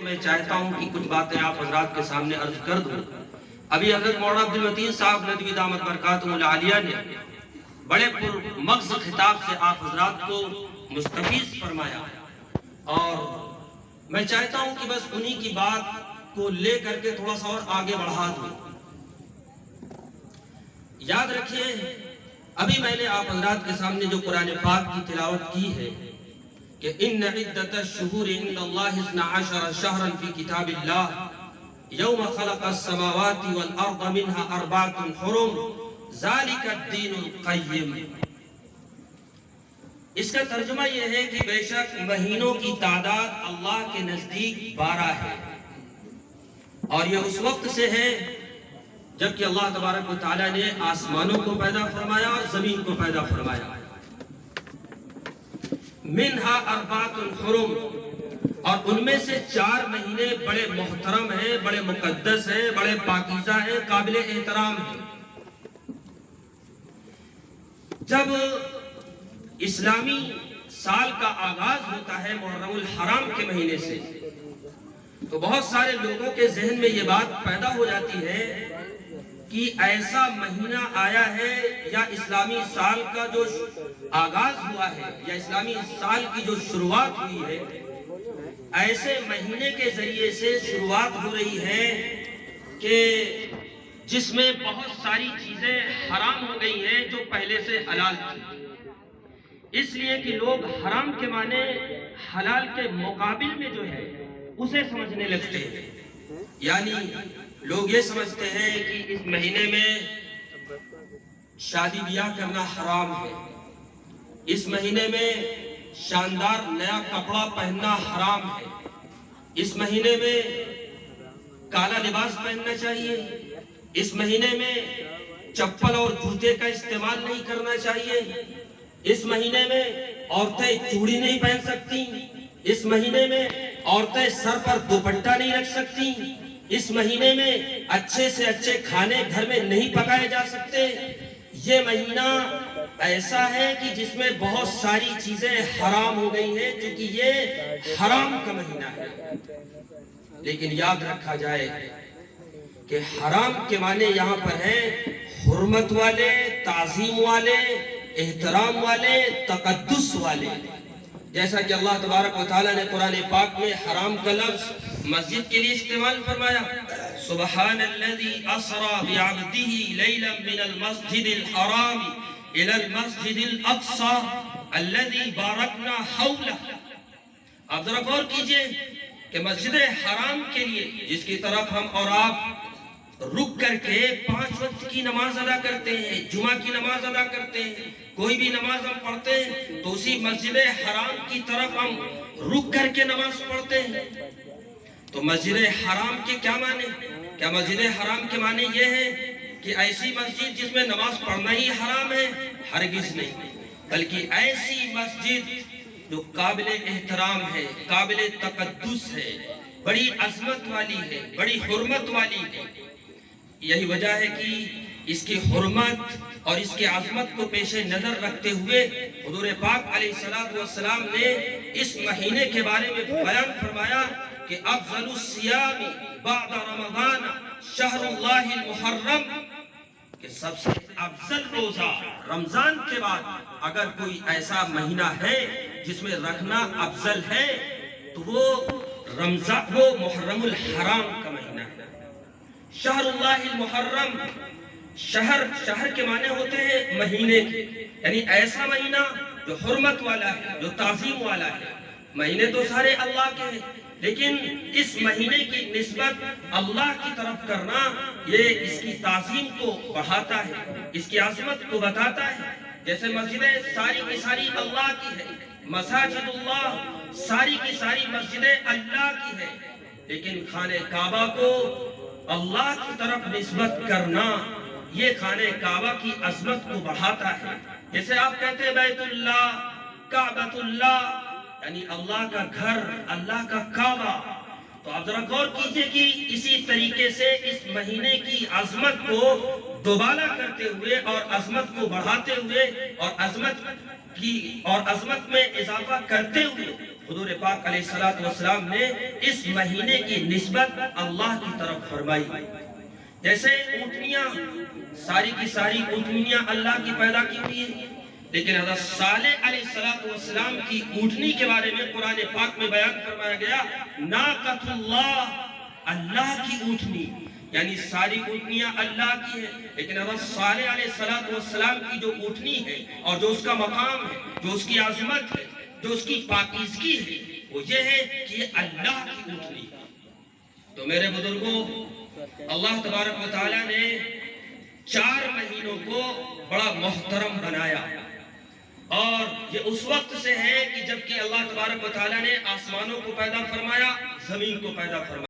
میں چاہتا ہوں کہ کچھ باتیں آپ حضرات کے سامنے عرض کر دوں۔ ابھی حضرت مولانا عبدالمتین صاحب ندوی دامت برکاتہ العالیہ نے بڑے پر مغز خطاب سے آپ حضرات کو مستفیض فرمایا، اور میں چاہتا ہوں کہ بس انہی کی بات کو لے کر کے تھوڑا سا اور آگے بڑھا دوں۔ یاد رکھیے، ابھی میں نے آپ حضرات کے سامنے جو قرآن پاک کی تلاوت کی ہے کہ ان عدت الشہور عند اللہ 12 شہرا فی کتاب اللہ یوم خلق السماوات والارض منها 4 حرم ذالک الدین القیم۔ اس کا ترجمہ یہ ہے کہ بے شک مہینوں کی تعداد اللہ کے نزدیک 12 ہے، اور یہ اس وقت سے ہے جبکہ اللہ تبارک و تعالیٰ نے آسمانوں کو پیدا فرمایا اور زمین کو پیدا فرمایا۔ منہا 4 حرم، اور ان میں سے 4 مہینے بڑے محترم ہیں، بڑے مقدس ہیں، بڑے پاکیزہ ہیں، قابل احترام ہیں۔ جب اسلامی سال کا آغاز ہوتا ہے محرم الحرام کے مہینے سے، تو بہت سارے لوگوں کے ذہن میں یہ بات پیدا ہو جاتی ہے کہ ایسا مہینہ آیا ہے یا اسلامی سال کا جو آغاز ہوا ہے یا اسلامی سال کی جو شروعات ہوئی ہے، ایسے مہینے کے ذریعے سے شروعات ہو رہی ہے کہ جس میں بہت ساری چیزیں حرام ہو گئی ہیں جو پہلے سے حلال تھی، اس لیے کہ لوگ حرام کے معنی حلال کے مقابل میں جو ہے اسے سمجھنے لگتے ہیں۔ یعنی لوگ یہ سمجھتے ہیں کہ اس مہینے میں شادی بیاہ کرنا حرام ہے، اس مہینے میں شاندار نیا کپڑا پہننا حرام ہے، اس مہینے میں کالا لباس پہننا چاہیے، اس مہینے میں چپل اور جوتے کا استعمال نہیں کرنا چاہیے، اس مہینے میں عورتیں چوڑی نہیں پہن سکتی، اس مہینے میں عورتیں سر پر دوپٹہ نہیں رکھ سکتی، اس مہینے میں اچھے سے اچھے کھانے گھر میں نہیں پکائے جا سکتے۔ یہ مہینہ ایسا ہے کہ جس میں بہت ساری چیزیں حرام ہو گئی ہیں، کیونکہ یہ حرام کا مہینہ ہے۔ لیکن یاد رکھا جائے کہ حرام کے معنی یہاں پر ہیں حرمت والے، تعظیم والے، احترام والے، تقدس والے۔ جیسا کہ اللہ تبارک و تعالیٰ نے قرآن پاک میں حرام کا لفظ مسجد کے لیے استعمال فرمایا، سبحان الذی اسری بعبدہ لیلا من المسجد الحرام الى المسجد الاقصی الذی بارکنا حولہ۔ آپ ذرا غور کیجئے کہ مسجد حرام کے لیے جس کی طرف ہم اور آپ رک کر کے 5 وقت کی نماز ادا کرتے ہیں، جمعہ کی نماز ادا کرتے ہیں، کوئی بھی نماز ہم پڑھتے ہیں تو اسی مسجد حرام کی طرف ہم رک کر کے نماز پڑھتے ہیں۔ تو مسجد حرام کے کیا معنی؟ کیا مسجد حرام کے معنی یہ ہے کہ ایسی مسجد جس میں نماز پڑھنا ہی حرام ہے؟ ہرگز نہیں، بلکہ ایسی مسجد جو قابل احترام ہے، قابل تقدس ہے، بڑی عظمت والی ہے، بڑی حرمت والی ہے۔ یہی وجہ ہے کہ اس کی حرمت اور اس کی عظمت کو پیش نظر رکھتے ہوئے حضور پاک علیہ السلام نے اس مہینے کے بارے میں بیان فرمایا کہ افضل الصیام بعد رمضان شہر اللہ المحرم، کہ سب سے افضل روزہ رمضان کے بعد اگر کوئی ایسا مہینہ ہے جس میں رکھنا افضل ہے تو وہ محرم الحرام کا مہینہ ہے۔ شہر اللہ المحرم، شہر کے معنی ہوتے ہیں مہینے کے، یعنی ایسا مہینہ جو حرمت والا ہے، جو تعظیم والا ہے۔ مہینے تو سارے اللہ کے ہیں، لیکن اس مہینے کی نسبت اللہ کی طرف کرنا یہ اس کی تعظیم کو بڑھاتا ہے، اس کی عظمت کو بتاتا ہے۔ جیسے مسجدیں ساری کی ساری اللہ کی ہے، مساجد اللہ ساری کی ساری مسجدیں اللہ کی ہے، لیکن خانہ کعبہ کو اللہ کی طرف نسبت کرنا یہ خانہ کعبہ کی عظمت کو بڑھاتا ہے۔ جیسے آپ کہتے ہیں بیت اللہ، کعبۃ اللہ، یعنی اللہ کا گھر، اللہ کا کعبہ۔ تو آپ ذرا غور کیجئے کہ اسی طریقے سے اس مہینے کی عظمت کو دوبالا کرتے ہوئے اور عظمت کو بڑھاتے ہوئے اور عظمت میں اضافہ کرتے ہوئے حضور پاک علیہ الصلوۃ والسلام نے اس مہینے کی نسبت اللہ کی طرف فرمائی۔ جیسے اونٹنیاں، ساری کی ساری اونٹنیاں اللہ کی پیدا کی ہوئی ہیں، لیکن حضرت صالح علیہ السلام کی اونٹنی کے بارے میں قرآن پاک میں بیان فرمایا گیا، ناقۃ اللہ، اللہ کی اونٹنی، یعنی ساری اونٹنیاں اللہ کی ہیں، لیکن حضرت صالح علیہ السلام کی جو اونٹنی ہے اور جو اس کا مقام ہے، جو اس کی عظمت ہے، جو اس کی پاکیزگی ہے، وہ یہ ہے کہ یہ اللہ کی اونٹنی ہے۔ تو میرے بزرگوں، اللہ تبارک و تعالیٰ نے 4 مہینوں کو بڑا محترم بنایا، اور یہ اس وقت سے ہے کہ جبکہ اللہ تبارک و تعالیٰ نے آسمانوں کو پیدا فرمایا، زمین کو پیدا فرمایا۔